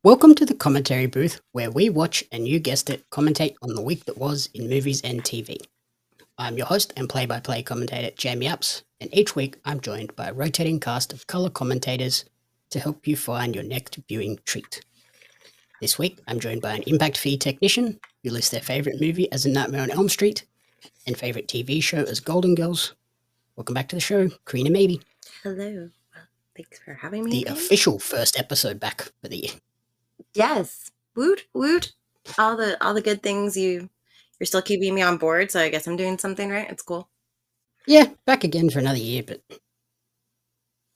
Welcome to the commentary booth, where we watch and you guessed it, commentate on the week that was in movies and TV. I'm your host and play-by-play commentator, Jamie Apps, and each week I'm joined by a rotating cast of colour commentators to help you find your next viewing treat. This week I'm joined by an impact fee technician who lists their favourite movie as A Nightmare on Elm Street and favourite TV show as Golden Girls. Welcome back to the show, Corrina Mabey. Hello. Thanks for having me. The official first episode back for the year. Yes. Woot woot. All the good things you're still keeping me on board, so I guess I'm doing something right. It's cool. Yeah, back again for another year, but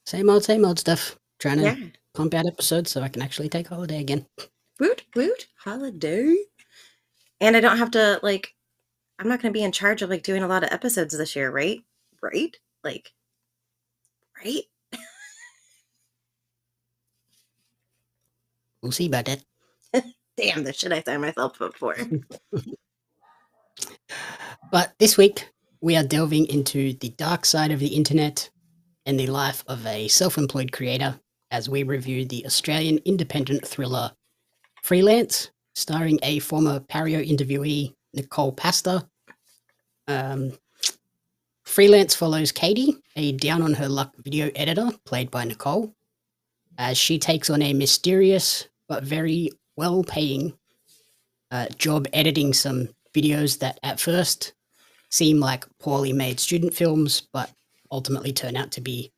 same old stuff. Trying to pump out episodes so I can actually take holiday again. Woot woot. Holiday. And I don't have to I'm not going to be in charge of doing a lot of episodes this year, right? Right? Right? We'll see about that. Damn, this shit I signed myself up for. But this week, we are delving into the dark side of the internet and the life of a self-employed creator as we review the Australian independent thriller Freelance, starring a former Pario interviewee, Nicole Pastor. Freelance follows Katie, a down-on-her-luck video editor played by Nicole, as she takes on a mysterious but very well-paying job editing some videos that at first seem like poorly made student films, but ultimately turn out to be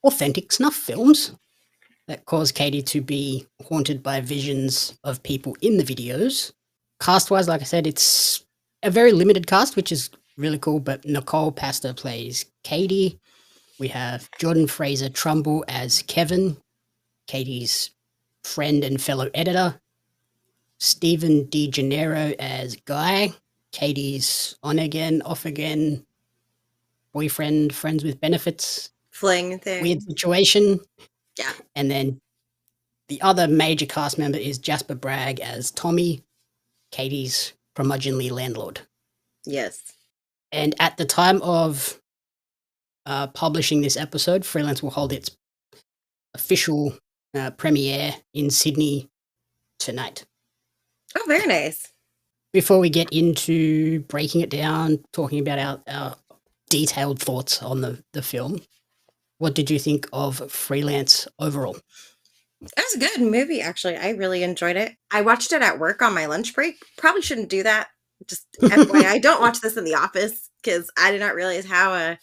authentic snuff films that cause Katie to be haunted by visions of people in the videos. Cast-wise, like I said, it's a very limited cast, which is really cool, but Nicole Pastor plays Katie. We have Jordan Fraser-Trumble as Kevin, Katie's friend and fellow editor. Steven Degenaro as Guy, Katie's on-again, off-again boyfriend, friends with benefits. Fling thing. Weird situation. Yeah. And then the other major cast member is Jasper Bragg as Tommy, Katie's curmudgeonly landlord. Yes. And at the time of publishing this episode, Freelance will hold its official premiere in Sydney tonight. Oh, very nice. Before we get into breaking it down, talking about our detailed thoughts on the film, what did you think of Freelance overall? That was a good movie, actually. I really enjoyed it. I watched it at work on my lunch break. Probably shouldn't do that. Just FYI, I don't watch this in the office because I did not realize how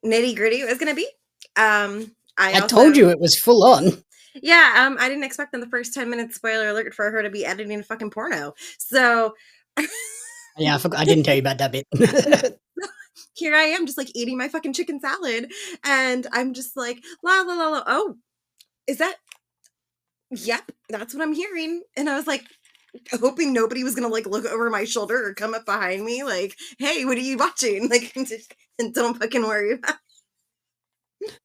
nitty gritty it was going to be. I told you it was full on. Yeah, I didn't expect in the first 10 minutes, spoiler alert, for her to be editing a fucking porno. So... Yeah, I forgot. I didn't tell you about that bit. Here I am just eating my fucking chicken salad. And I'm just like, la, la, la, la. Oh, is that... Yep, that's what I'm hearing. And I was hoping nobody was going to look over my shoulder or come up behind me. Hey, what are you watching? And don't fucking worry about it.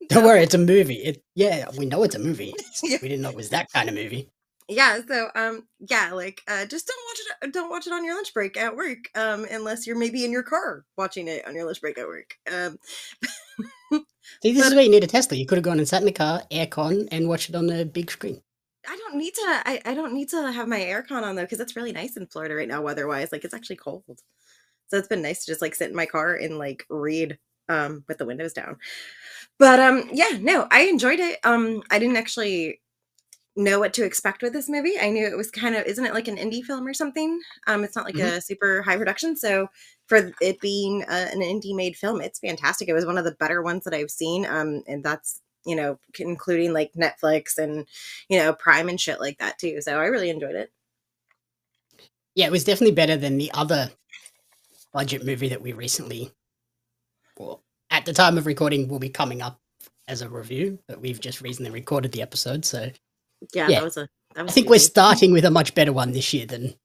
Don't worry, it's a movie. We know it's a movie. We didn't know it was that kind of movie. Yeah, so just don't watch it on your lunch break at work, unless you're maybe in your car watching it on your lunch break at work. See, this is where you need a Tesla. You could have gone and sat in the car, aircon, and watched it on the big screen. I don't need to have my aircon on though, because it's really nice in Florida right now weather-wise. It's actually cold. So it's been nice to just sit in my car and read with the windows down. But I enjoyed it. I didn't actually know what to expect with this movie. I knew it was isn't it like an indie film or something? It's not a super high production. So for it being an indie made film, it's fantastic. It was one of the better ones that I've seen. And that's, including Netflix and, Prime and shit like that too. So I really enjoyed it. Yeah, it was definitely better than the other budget movie that we recently, at the time of recording, will be coming up as a review, but we've just recently recorded the episode. So that was I think we're starting with a much better one this year than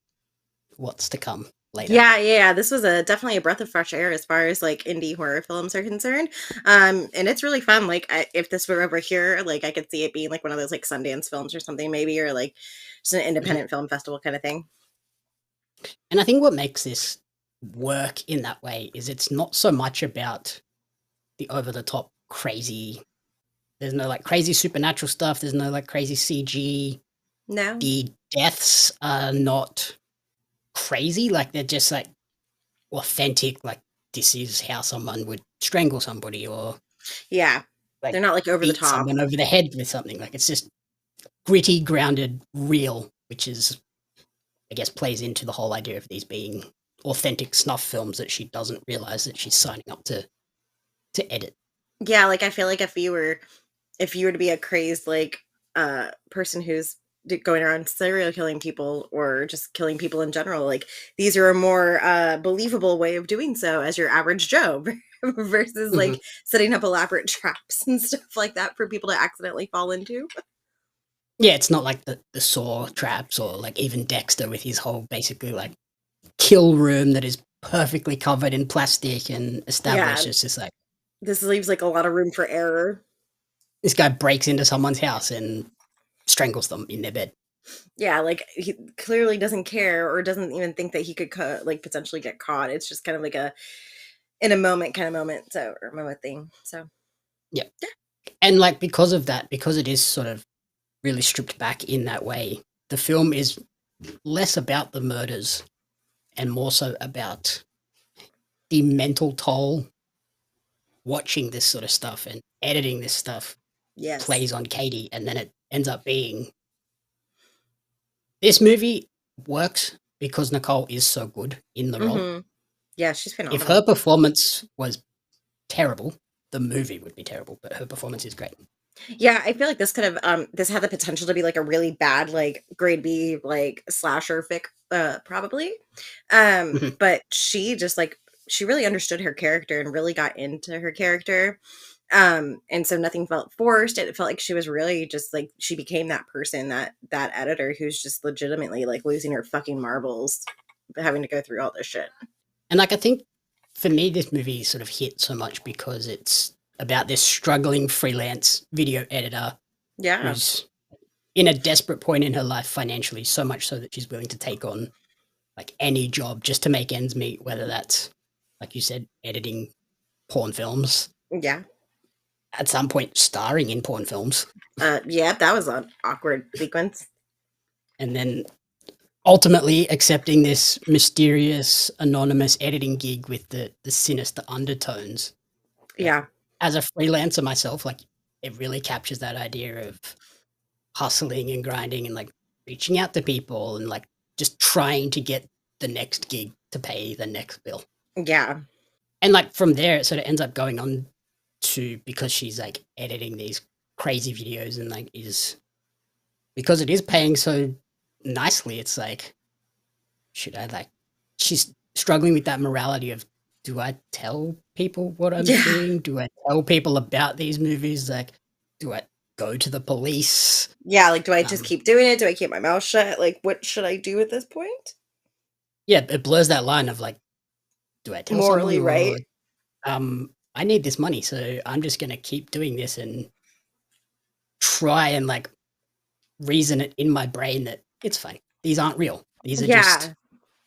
what's to come later. Yeah. This was definitely a breath of fresh air as far as indie horror films are concerned. And it's really fun. If this were over here, I could see it being one of those Sundance films or something maybe, or just an independent film festival kind of thing. And I think what makes this work in that way is it's not so much about the over the top crazy There's no like crazy supernatural stuff. There's no like crazy CG No. the deaths are not crazy. Like they're just like authentic. Like this is how someone would strangle somebody or Yeah. like They're not like over the beat top. someone over the head with something. Like it's just gritty, grounded, real, which is, I guess, plays into the whole idea of these being authentic snuff films that she doesn't realize that she's signing up to edit. Yeah, like I feel like if you were to be a crazed like person who's going around serial killing people or just killing people in general, like these are a more believable way of doing so as your average Joe versus Mhm. like setting up elaborate traps and stuff like that for people to accidentally fall into. Yeah, it's not like the Saw traps or like even Dexter with his whole basically like kill room that is perfectly covered in plastic and Yeah, established. It's just like this leaves like a lot of room for error. this guy breaks into someone's house and strangles them in their bed. Yeah, like he clearly doesn't care or doesn't even think that he could like potentially get caught. It's just kind of like a in a moment kind of moment, so or moment thing. So Yeah. And like because of that, because it is sort of really stripped back in that way, the film is less about the murders and more so about the mental toll watching this sort of stuff and editing this stuff yes. plays on Katie. And then it ends up being this movie works because Nicole is so good in the role. Mm-hmm. Yeah, she's If her phenomenal. performance was terrible, the movie would be terrible, but her performance is great. Yeah, I feel like this could have this had the potential to be like a really bad like grade B like slasher fic probably. Mhm. But she just like she really understood her character and really got into her character. And so nothing felt forced. It felt like she was really just like she became that person, that editor who's just legitimately like losing her fucking marbles having to go through all this shit. And like I think for me, this movie sort of hit so much because it's about this struggling freelance video editor Yeah. who's in a desperate point in her life financially, so much so that she's willing to take on like any job just to make ends meet, whether that's, like you said, editing porn films, Yeah. at some point starring in porn films, Yeah, that was an awkward sequence. and then ultimately accepting this mysterious anonymous editing gig with the sinister undertones. But Yeah. as a freelancer myself, like it really captures that idea of hustling and grinding and like reaching out to people and like just trying to get the next gig to pay the next bill. Yeah. And like from there, it sort of ends up going on to because she's like editing these crazy videos and like is because it is paying so nicely. It's like, should I like? She's struggling with that morality of do I tell people what I'm Yeah. doing? Do I tell people about these movies? Like, do I go to the police? Yeah, like, do I just Um, keep doing it? Do I keep my mouth shut? Like, what should I do at this point? yeah, it blurs that line of like, do I tell someone Morally right. or I need this money, so I'm just gonna keep doing this and try and like reason it in my brain that it's fine. These aren't real. These are just Yeah,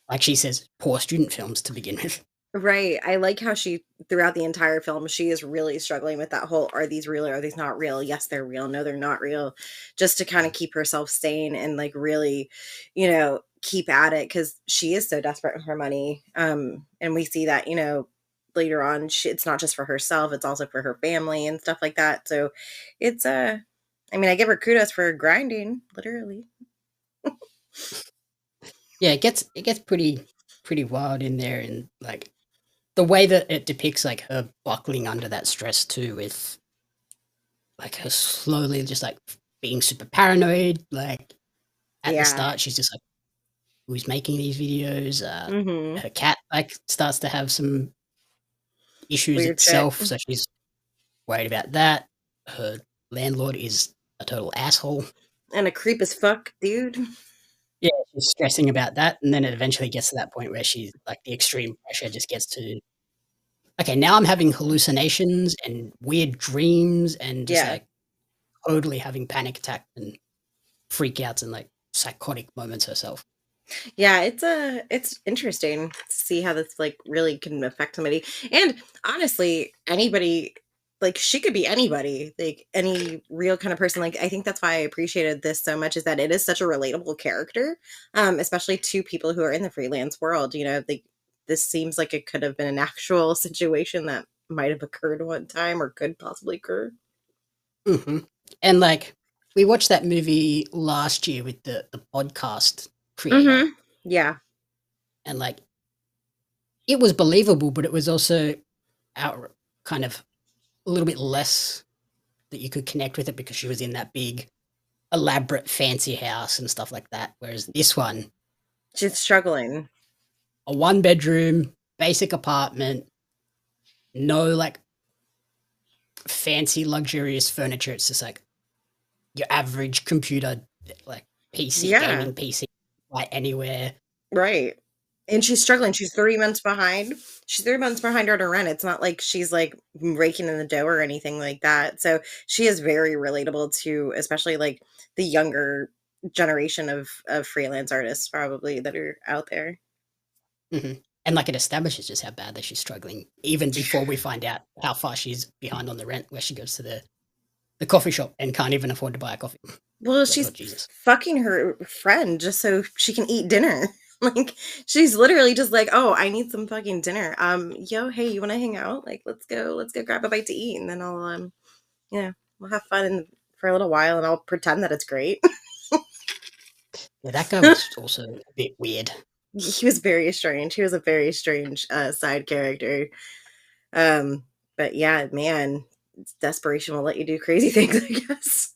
like she says, poor student films to begin with. right. I like how she, throughout the entire film, she is really struggling with that whole are these real or are these not real? Yes, they're real. No, they're not real. Just to kind of keep herself sane and like really, keep at it because she is so desperate for money. And we see that, later on, it's not just for herself, it's also for her family and stuff like that. So it's, I mean, I give her kudos for grinding, literally. Yeah, it gets pretty wild in there, and like the way that it depicts like her buckling under that stress too, with like her slowly just like being super paranoid. Like at the Yeah. start, she's just like, "Who's making these videos?" Hmm. Her cat like starts to have some issues Weird shit. itself, so she's worried about that. Her landlord is a total asshole. And a creep as fuck, dude. Yeah, she's stressing about that, and then it eventually gets to that point where she's like the extreme pressure just gets to okay, now I'm having hallucinations and weird dreams and just Yeah. like totally having panic attacks and freakouts and like psychotic moments herself. Yeah, it's interesting to see how this like really can affect somebody. And honestly, anybody like she could be anybody, like any real kind of person. Like I think that's why I appreciated this so much, is that it is such a relatable character, especially to people who are in the freelance world. You know, like this seems like it could have been an actual situation that might have occurred one time or could possibly occur. Hmm. And like, we watched that movie last year with the podcast creator, Mm-hmm. Yeah. and like, it was believable, but it was also out kind of a little bit less that you could connect with it because she was in that big, elaborate, fancy house and stuff like that. Whereas this one, She's struggling. a one bedroom, basic apartment, no like fancy, luxurious furniture. It's just like your average computer, like PC, Yeah. gaming PC, like anywhere. Right. And she's struggling. She's 3 months behind. She's 3 months behind on her rent. It's not like she's like raking in the dough or anything like that. So she is very relatable to especially like the younger generation of freelance artists probably that are out there. Hmm. And like, it establishes just how badly she's struggling, even before we find out how far she's behind on the rent, where she goes to the coffee shop and can't even afford to buy a coffee. Well, Like, oh she's Jesus. fucking her friend just so she can eat dinner. Like she's literally just like, "Oh, I need some fucking dinner. Yo, hey, you want to hang out? Like, let's go grab a bite to eat, and then I'll you know, we'll have fun for a little while, and I'll pretend that it's great." Yeah, that guy was also a bit weird. He was very strange. He was a very strange side character. Um, but yeah, man, desperation will let you do crazy things, I guess.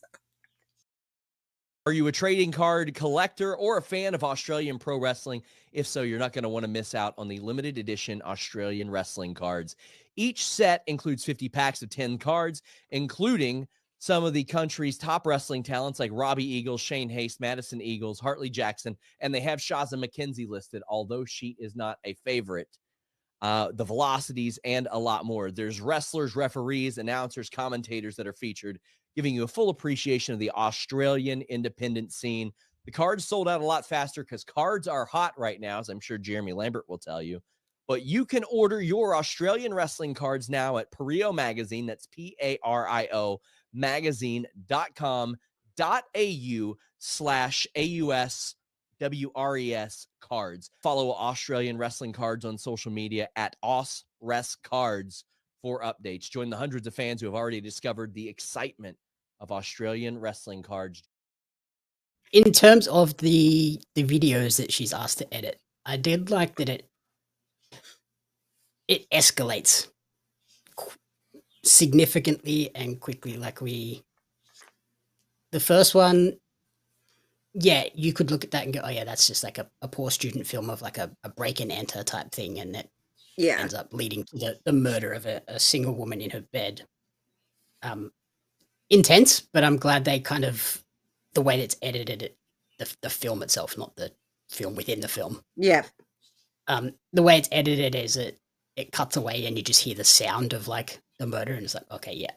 Are you a trading card collector or a fan of Australian pro wrestling? If so, you're not going to want to miss out on the limited edition Australian wrestling cards. Each set includes 50 packs of 10 cards, including some of the country's top wrestling talents like Robbie Eagles, Shane Haste, Madison Eagles, Hartley Jackson, and they have Shaza McKenzie listed, although she is not a favorite. The velocities, and a lot more. There's wrestlers, referees, announcers, commentators that are featured, giving you a full appreciation of the Australian independent scene. The cards sold out a lot faster because cards are hot right now, as I'm sure Jeremy Lambert will tell you. But you can order your Australian wrestling cards now at Pario Magazine. That's Pario magazine.com.au/AUS WRES cards. Follow Australian Wrestling Cards on social media at AusResCards for updates. Join the hundreds of fans who have already discovered the excitement of Australian wrestling cards. In terms of the videos that she's asked to edit, I did like that it escalates significantly and quickly. Like, the first one, yeah, you could look at that and go, oh yeah, that's just like a poor student film of like a break and enter type thing, and that Yeah. ends up leading to the murder of a single woman in her bed. Intense, but I'm glad they kind of, the way that it's edited it, the film itself, not the film within the film. Yeah. The way it's edited is it cuts away and you just hear the sound of like the murder, and it's like, okay, yeah,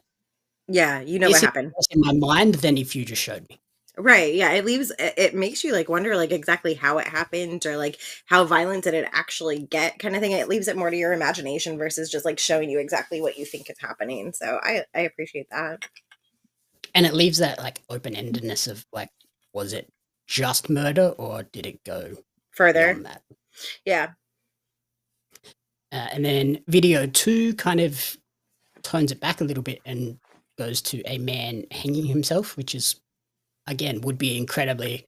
Yeah. You know what this is happened. worse in my mind than if you just showed me. Right. Yeah. It makes you like wonder like exactly how it happened or like how violent did it actually get kind of thing. It leaves it more to your imagination versus just like showing you exactly what you think is happening. So I appreciate that. And it leaves that like open-endedness of like, was it just murder or did it go Further. beyond that? Yeah. And then video 2 kind of tones it back a little bit and goes to a man hanging himself, which is, again, would be incredibly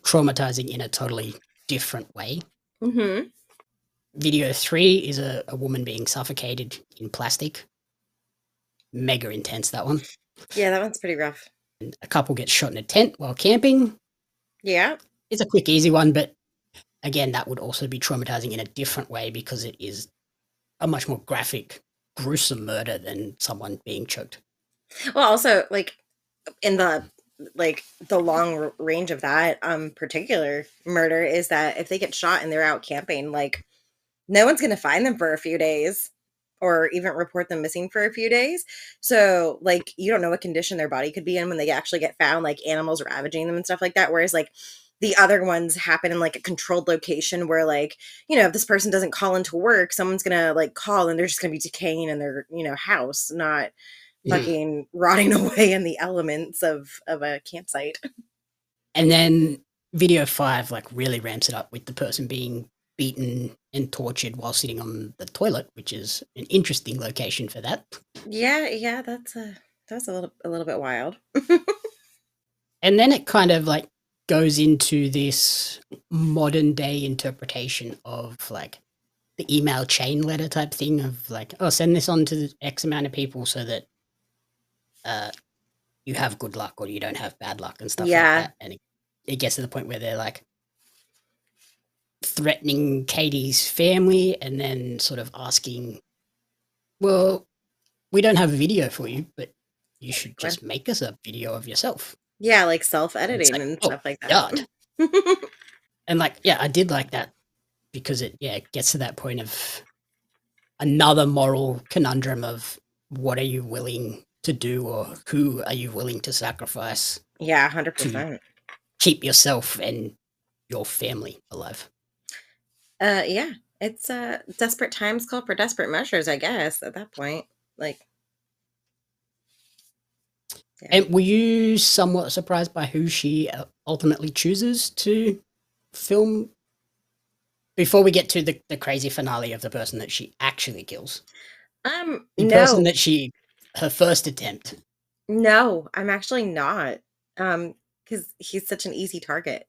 traumatizing in a totally different way. Mm-hmm. Video 3 is a woman being suffocated in plastic. Mega intense, that one. Yeah, that one's pretty rough. And a couple gets shot in a tent while camping. Yeah. It's a quick, easy one, but again, that would also be traumatizing in a different way because it is a much more graphic, gruesome murder than someone being choked. Well, also like in the long range of that particular murder is that if they get shot and they're out camping, like no one's going to find them for a few days or even report them missing for a few days. So like you don't know what condition their body could be in when they actually get found, like animals ravaging them and stuff like that. Whereas like the other ones happen in like a controlled location where like, you know, if this person doesn't call into work, someone's going to like call and they're just going to be decaying in their, you know, house, not fucking rotting away in the elements of a campsite. And then video 5 like really ramps it up with the person being beaten and tortured while sitting on the toilet, which is an interesting location for that. Yeah, that's a little bit wild. And then it kind of like goes into this modern day interpretation of like the email chain letter type thing of like, oh, send this on to X amount of people so that you have good luck or you don't have bad luck and stuff like Yeah. that. And it gets to the point where they're like threatening Katie's family and then sort of asking, well, we don't have a video for you, but you should just make us a video of yourself. Yeah, like self-editing like, and oh, stuff like that. God. And like, yeah, I did like that because it gets to that point of another moral conundrum of what are you willing to do or who are you willing to sacrifice? Yeah, 100%. Keep yourself and your family alive. Yeah, it's desperate times call for desperate measures, I guess, at that point. Like, yeah. And were you somewhat surprised by who she ultimately chooses to film before we get to the crazy finale of the person that she actually kills? The person that her first attempt. No, I'm actually not. Because he's such an easy target.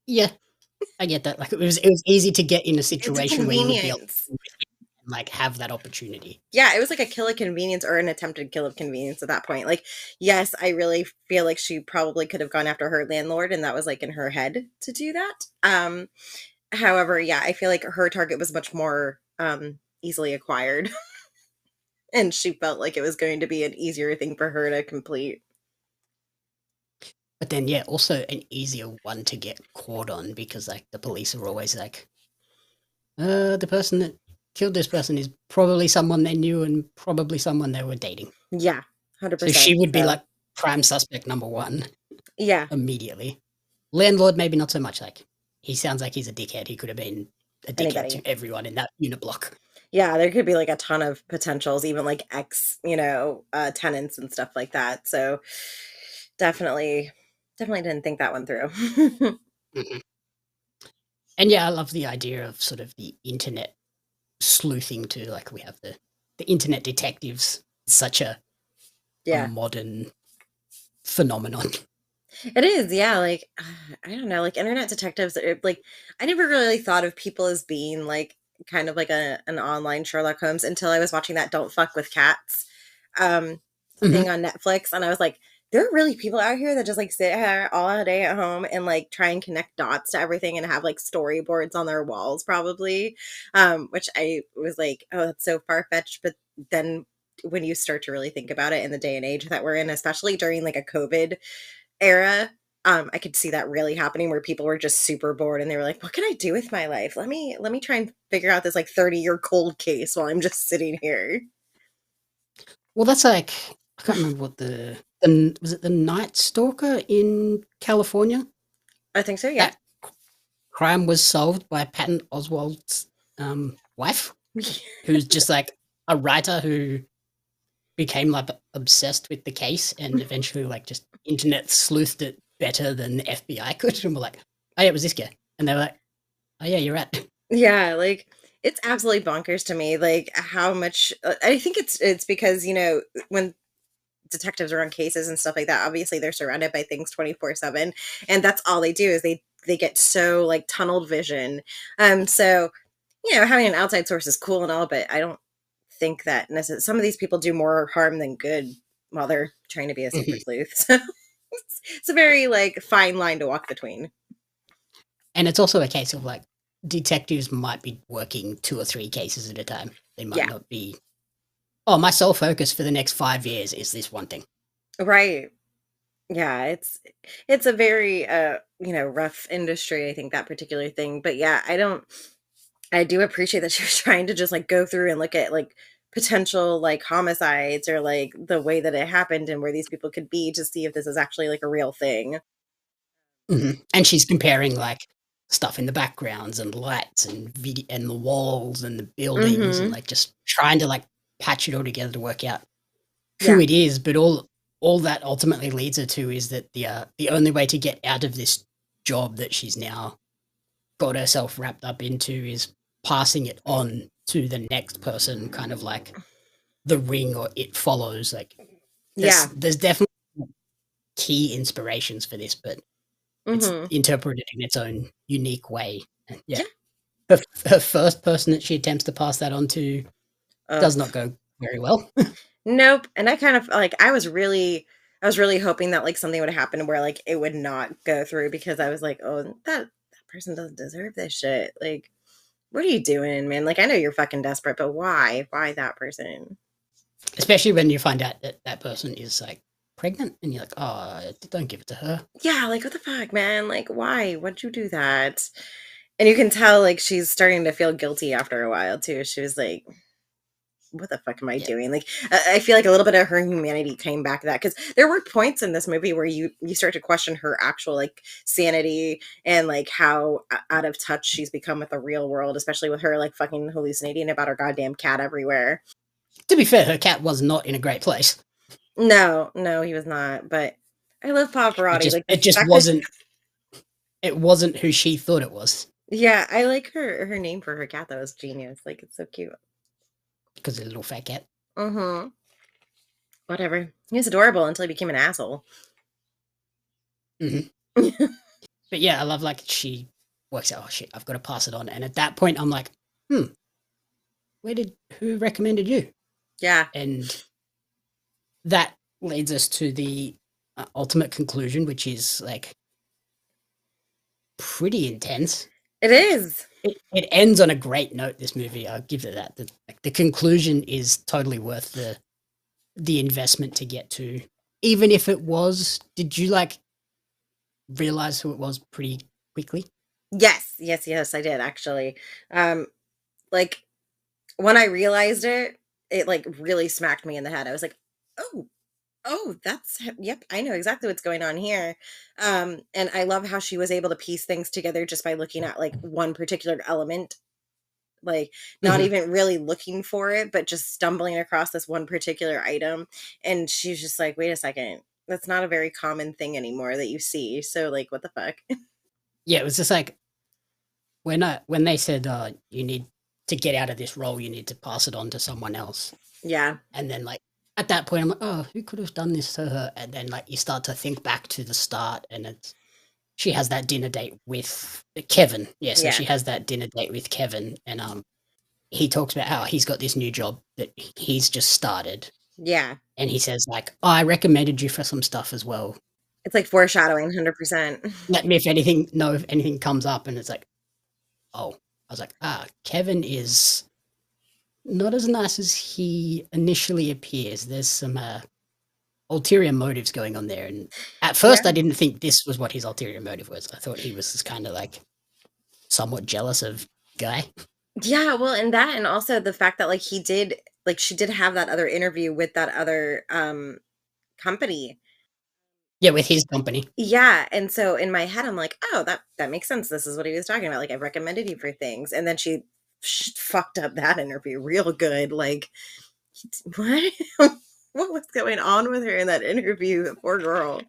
Yeah, I get that. Like it was easy to get in a situation where you would be able to like have that opportunity. Yeah, it was like a kill of convenience or an attempted kill of convenience at that point. Like, yes, I really feel like she probably could have gone after her landlord and that was like in her head to do that. However, yeah, I feel like her target was much more easily acquired. And she felt like it was going to be an easier thing for her to complete. But then, yeah, also an easier one to get caught on because like the police are always like, the person that killed this person is probably someone they knew and probably someone they were dating. Yeah, 100%. So she would be like prime suspect number 1. Yeah. Immediately. Landlord, maybe not so much. Like he sounds like he's a dickhead. He could have been a dickhead to everyone in that unit block. Yeah, there could be like a ton of potentials, even like ex, tenants and stuff like that. So definitely didn't think that one through. Mm-hmm. And yeah, I love the idea of sort of the internet sleuthing too. Like we have the internet detectives, such a modern phenomenon. It is, yeah. Like I don't know, like internet detectives. Like I never really thought of people as being like kind of like an online Sherlock Holmes until I was watching that "Don't Fuck with Cats" thing on Netflix, and I was like, there are really people out here that just like sit here all day at home and like try and connect dots to everything and have like storyboards on their walls, probably. Which I was like, oh, that's so far fetched. But then when you start to really think about it in the day and age that we're in, especially during like a COVID era, I could see that really happening where people were just super bored and they were like, what can I do with my life? Let me try and figure out this like 30-year cold case while I'm just sitting here. Well, that's like, I can't remember what was it the Night Stalker in California? I think so, yeah. That crime was solved by Patton Oswalt's wife, who's just like a writer who became like obsessed with the case and eventually like just internet sleuthed it better than the FBI could. And we're like, oh yeah, it was this guy. And they were like, oh yeah, you're right. Yeah, like it's absolutely bonkers to me, like how much I think it's because, when detectives are on cases and stuff like that, obviously they're surrounded by things 24/7, and that's all they do is they get so like tunneled vision. So having an outside source is cool and all, but I don't think that some of these people do more harm than good while they're trying to be a super sleuth. So it's a very like fine line to walk between. And it's also a case of like detectives might be working 2 or 3 cases at a time. They might not be, oh, my sole focus for the next 5 years is this one thing. Right. Yeah, it's a very rough industry, I think, that particular thing. But yeah, I do appreciate that she was trying to just like go through and look at like potential like homicides or like the way that it happened and where these people could be to see if this is actually like a real thing. Mm-hmm. And she's comparing like stuff in the backgrounds and lights and video and the walls and the buildings and like just trying to like patch it all together to work out who it is. But all that ultimately leads her to is that the only way to get out of this job that she's now got herself wrapped up into is passing it on to the next person, kind of like The Ring or It Follows. Like, there's definitely key inspirations for this, but it's interpreted in its own unique way. Yeah. Her first person that she attempts to pass that on to does not go very well. Nope. And I kind of like, I was really hoping that like something would happen where like it would not go through, because I was like, oh, that person doesn't deserve this shit. Like, what are you doing, man? Like, I know you're fucking desperate, but why? Why that person? Especially when you find out that that person is like pregnant and you're like, oh, don't give it to her. Yeah, like, what the fuck, man? Like, why? Why'd you do that? And you can tell like she's starting to feel guilty after a while too. She was like, what the fuck am I doing? Like, I feel like a little bit of her humanity came back to that, because there were points in this movie where you start to question her actual like sanity and like how out of touch she's become with the real world, especially with her like fucking hallucinating about her goddamn cat everywhere. To be fair, her cat was not in a great place. No, he was not. But I love Pavarotti. It just wasn't. It wasn't who she thought it was. Yeah, I like her name for her cat. That was genius. Like, it's so cute. Because it's a little fat cat. Whatever. He was adorable until he became an asshole. But yeah, I love like she works out, oh shit, I've got to pass it on. And at that point, I'm like, who recommended you? Yeah. And that leads us to the ultimate conclusion, which is like pretty intense. It is. It ends on a great note, this movie. I'll give it that. The conclusion is totally worth the investment to get to. Even if it was, did you like realize who it was pretty quickly? Yes, I did actually. Like when I realized it like really smacked me in the head. I was like, oh, yep, I know exactly what's going on here. And I love how she was able to piece things together just by looking at like one particular element, like not even really looking for it, but just stumbling across this one particular item. And she's just like, wait a second, that's not a very common thing anymore that you see. So like, what the fuck? Yeah, it was just like when they said you need to get out of this role, you need to pass it on to someone else. Yeah. And then like at that point I'm like, oh, who could have done this to her? And then like you start to think back to the start, and she has that dinner date with Kevin. Yeah, so she has that dinner date with Kevin, and he talks about how he's got this new job that he's just started. Yeah. And he says like, oh, I recommended you for some stuff as well. It's like foreshadowing 100%. Let me if anything comes up. And it's like, oh, I was like, Kevin is not as nice as he initially appears. There's some ulterior motives going on there. And at first I didn't think this was what his ulterior motive was. I thought he was just kind of like somewhat jealous of Guy. Yeah, well, and that, and also the fact that like she did have that other interview with that other company. Yeah, with his company. Yeah, and so in my head I'm like, oh, that makes sense. This is what he was talking about. Like, I recommended you for things, and then she fucked up that interview real good. Like, what? What was going on with her in that interview? The poor girl.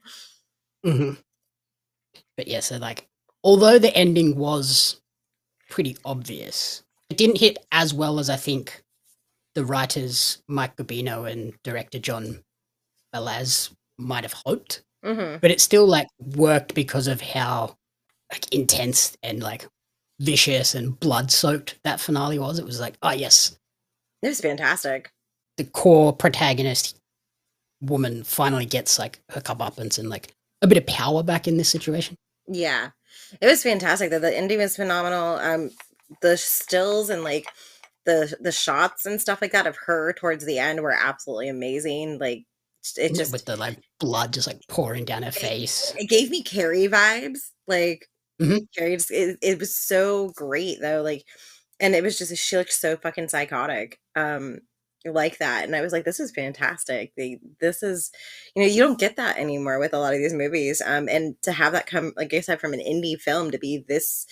But yeah, so like, although the ending was pretty obvious, it didn't hit as well as I think the writers Mike Gabino and director John Balaz might have hoped. But it still like worked because of how like intense and like vicious and blood-soaked that finale was. It was like, oh yes, it was fantastic. The core protagonist woman finally gets like her comeuppance and like a bit of power back in this situation. Yeah, it was fantastic. The ending was phenomenal. The stills and like the shots and stuff like that of her towards the end were absolutely amazing. Like, it just with the like blood just like pouring down her face. It gave me Carrie vibes. Like, Carrie just, it was so great though. Like, and it was just, she looked so fucking psychotic. Like that. And I was like, this is fantastic. This is, you don't get that anymore with a lot of these movies. And to have that come, like I said, from an indie film to be this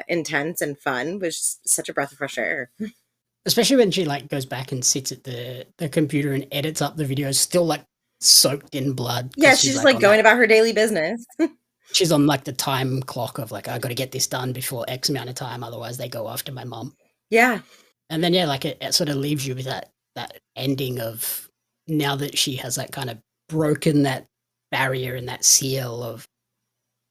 intense and fun was just such a breath of fresh air. Especially when she like goes back and sits at the computer and edits up the videos, still like soaked in blood. Yeah, 'cause she's just like like going about her daily business. she's on like the time clock of like, I got to get this done before X amount of time, otherwise they go after my mom. Yeah. And then yeah, like it sort of leaves you with that ending of now that she has like kind of broken that barrier and that seal of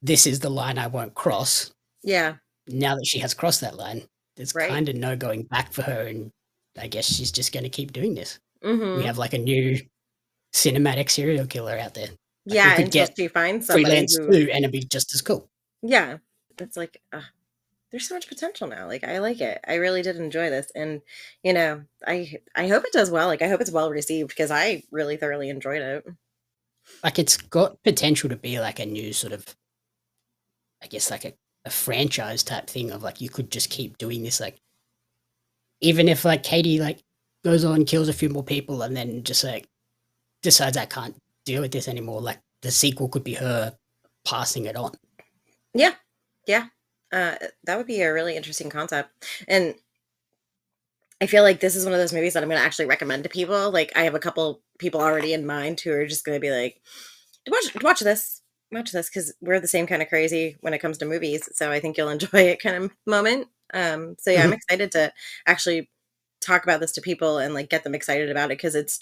this is the line I won't cross. Yeah. Now that she has crossed that line, there's Right. kind of no going back for her, and I guess she's just going to keep doing this. Mm-hmm. We have like a new cinematic serial killer out there. Like, Yeah, we could until get she finds somebody Freelance who. too, and it'd be just as cool. Yeah, it's like there's so much potential now. Like I like it. I really did enjoy this, and you know, I hope it does well. Like I hope it's well received because I really thoroughly enjoyed it. Like it's got potential to be like a new sort of, I guess like a franchise type thing of like you could just keep doing this, like even if like Katie like goes on, kills a few more people, and then just like decides I can't deal with this anymore, like the sequel could be her passing it on. Yeah, yeah, that would be a really interesting concept, and I feel like this is one of those movies that I'm going to actually recommend to people. Like I have a couple people already in mind who are just going to be like, watch this because we're the same kind of crazy when it comes to movies. So I think you'll enjoy it kind of moment. So yeah, I'm excited to actually talk about this to people and like get them excited about it because it's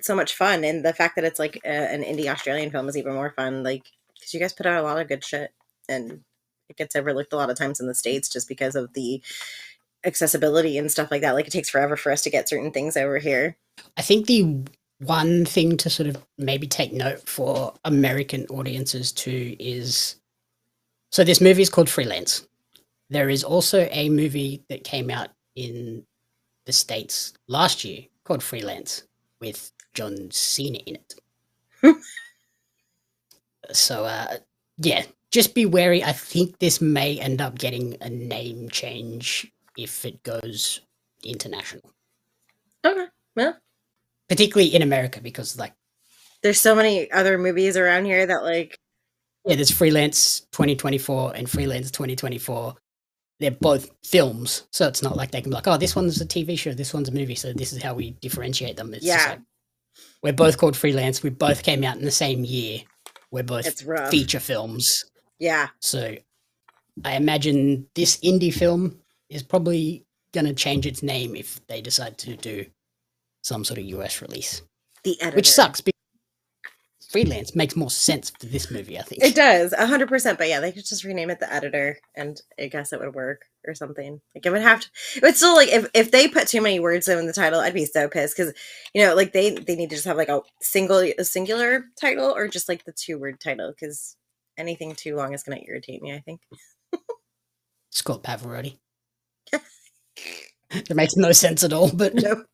so much fun. And the fact that it's like an indie Australian film is even more fun. Like, because you guys put out a lot of good shit and it gets overlooked a lot of times in the States just because of the accessibility and stuff like that. Like it takes forever for us to get certain things over here. I think the one thing to sort of maybe take note for American audiences too is, so this movie is called Freelance. There is also a movie that came out in the States last year called Freelance with John Cena in it. So, yeah, just be wary. I think this may end up getting a name change if it goes international. Okay. Well, particularly in America, because like there's so many other movies around here that like, yeah, there's Freelance 2024 and Freelance 2024. They're both films, so it's not like they can be like, oh, this one's a TV show, this one's a movie, so this is how we differentiate them. It's just like, we're both called Freelance. We both came out in the same year. We're both feature films. Yeah. So I imagine this indie film is probably going to change its name if they decide to do some sort of US release. The Editor. Which sucks because Freelance makes more sense for this movie, I think. It does, 100%. But yeah, they could just rename it The Editor and I guess it would work or something. Like it would have to, but still like if they put too many words in the title, I'd be so pissed because, you know, like they need to just have like a singular title or just like the 2-word title because anything too long is going to irritate me, I think. It's called Pavarotti. It makes no sense at all, but no.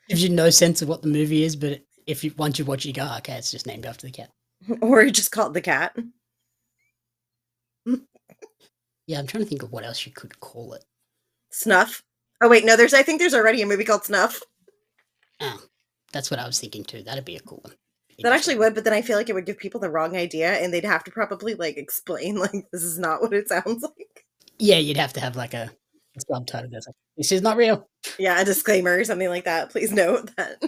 Gives you no sense of what the movie is, but if you once you watch it, you go, oh, okay, it's just named after the cat. Or you just call it The Cat. Yeah, I'm trying to think of what else you could call it. Snuff. Oh wait, no, I think there's already a movie called Snuff. Oh, that's what I was thinking too. That'd be a cool one. That actually would, but then I feel like it would give people the wrong idea and they'd have to probably like explain like this is not what it sounds like. Yeah, you'd have to have like a subtitle that's like, this is not real. Yeah, a disclaimer or something like that. Please note that.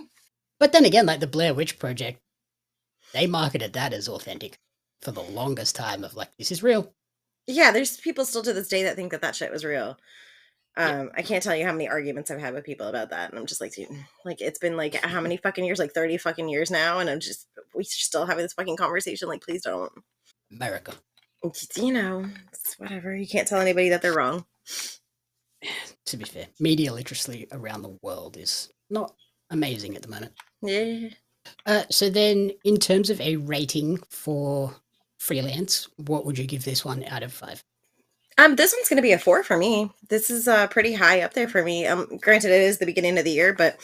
But then again, like the Blair Witch Project, they marketed that as authentic for the longest time of like, this is real. Yeah, there's people still to this day that think that shit was real. I can't tell you how many arguments I've had with people about that. And I'm just like, dude, like it's been like how many fucking years, like 30 fucking years now. And we're still having this fucking conversation. Like, please don't. America. You know, it's whatever. You can't tell anybody that they're wrong. To be fair, media literacy around the world is not amazing at the moment. Yeah. So then in terms of a rating for Freelance, what would you give this one out of 5? This one's going to be a 4 for me. This is pretty high up there for me. Granted, it is the beginning of the year, but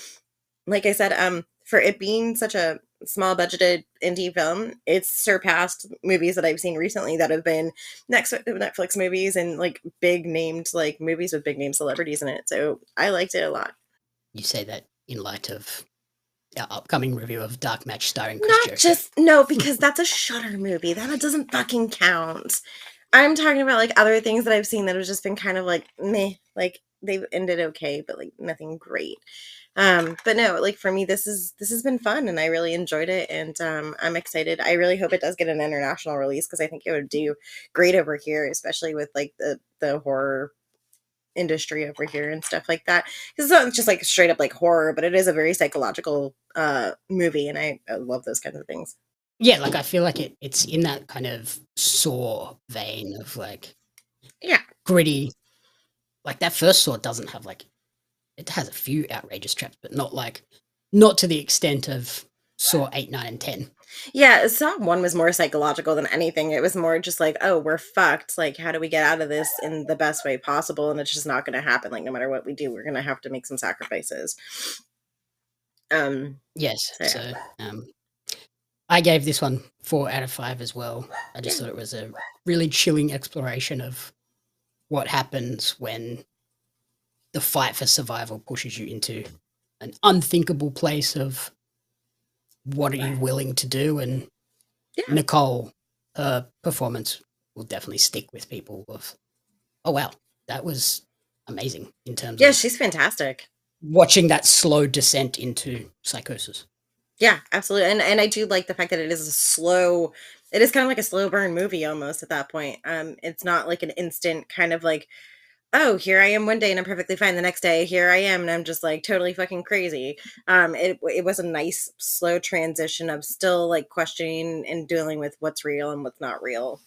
like I said, for it being such a small budgeted indie film, it's surpassed movies that I've seen recently that have been Netflix movies and like big named like movies with big name celebrities in it. So I liked it a lot. You say that in light of our upcoming review of Dark Match starring Chris Not Jericho. just no, because that's a Shudder movie. That doesn't fucking count. I'm talking about like other things that I've seen that have just been kind of like meh. Like they've ended okay, but like nothing great. But no, like for me, this has been fun, and I really enjoyed it, and I'm excited. I really hope it does get an international release, because I think it would do great over here, especially with like the horror industry over here and stuff like that. Because it's not just like straight up like horror, but it is a very psychological movie, and I love those kinds of things. Yeah, like I feel like it's in that kind of Saw vein of like Yeah. gritty. Like that first Saw doesn't have like, it has a few outrageous traps, but not to the extent of Saw 8, 9, and 10. Yeah, Saw 1 was more psychological than anything. It was more just like, oh, we're fucked. Like, how do we get out of this in the best way possible? And it's just not going to happen. Like, no matter what we do, we're going to have to make some sacrifices. Yes. yeah. So I gave this one 4 out of 5 as well. I just Yeah. thought it was a really chilling exploration of what happens when the fight for survival pushes you into an unthinkable place of what are you willing to do. And Yeah. Nicole, her performance will definitely stick with people of, oh wow, that was amazing in terms Yeah, of she's fantastic. watching that slow descent into psychosis. Yeah, absolutely. And I do like the fact that it is it is kind of like a slow burn movie almost at that point. It's not like an instant kind of like, oh, here I am one day and I'm perfectly fine. The next day, here I am and I'm just like totally fucking crazy. It was a nice slow transition of still like questioning and dealing with what's real and what's not real,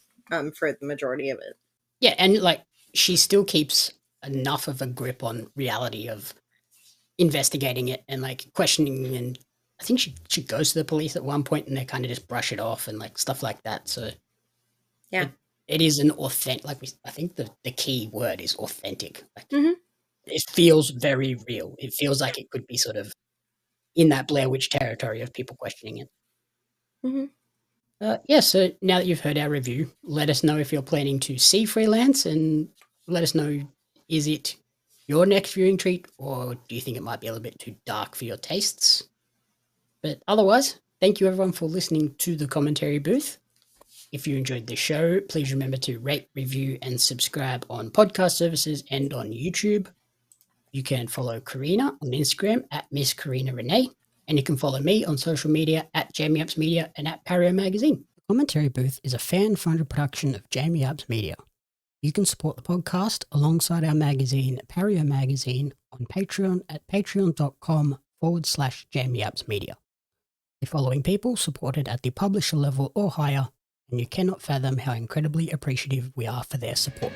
for the majority of it. Yeah, and like she still keeps enough of a grip on reality of investigating it and like questioning, and I think she goes to the police at one point and they kind of just brush it off and like stuff like that. So Yeah. it is an authentic, like I think the key word is authentic. Like Mhm. it feels very real. It feels like it could be sort of in that Blair Witch territory of people questioning it. Mhm. Yeah, so now that you've heard our review, let us know if you're planning to see Freelance, and let us know, is it your next viewing treat, or do you think it might be a little bit too dark for your tastes? But otherwise, thank you everyone for listening to the commentary booth. If you enjoyed the show, please remember to rate, review, and subscribe on podcast services and on YouTube. You can follow Corrina on Instagram at Miss Corrina Renee, and you can follow me on social media at Jamie Apps Media and at Pario Magazine. The Commentary Booth is a fan-funded production of Jamie Apps Media. You can support the podcast alongside our magazine, Pario Magazine, on Patreon at patreon.com/Jamie Apps Media. The following people supported at the publisher level or higher, and you cannot fathom how incredibly appreciative we are for their support.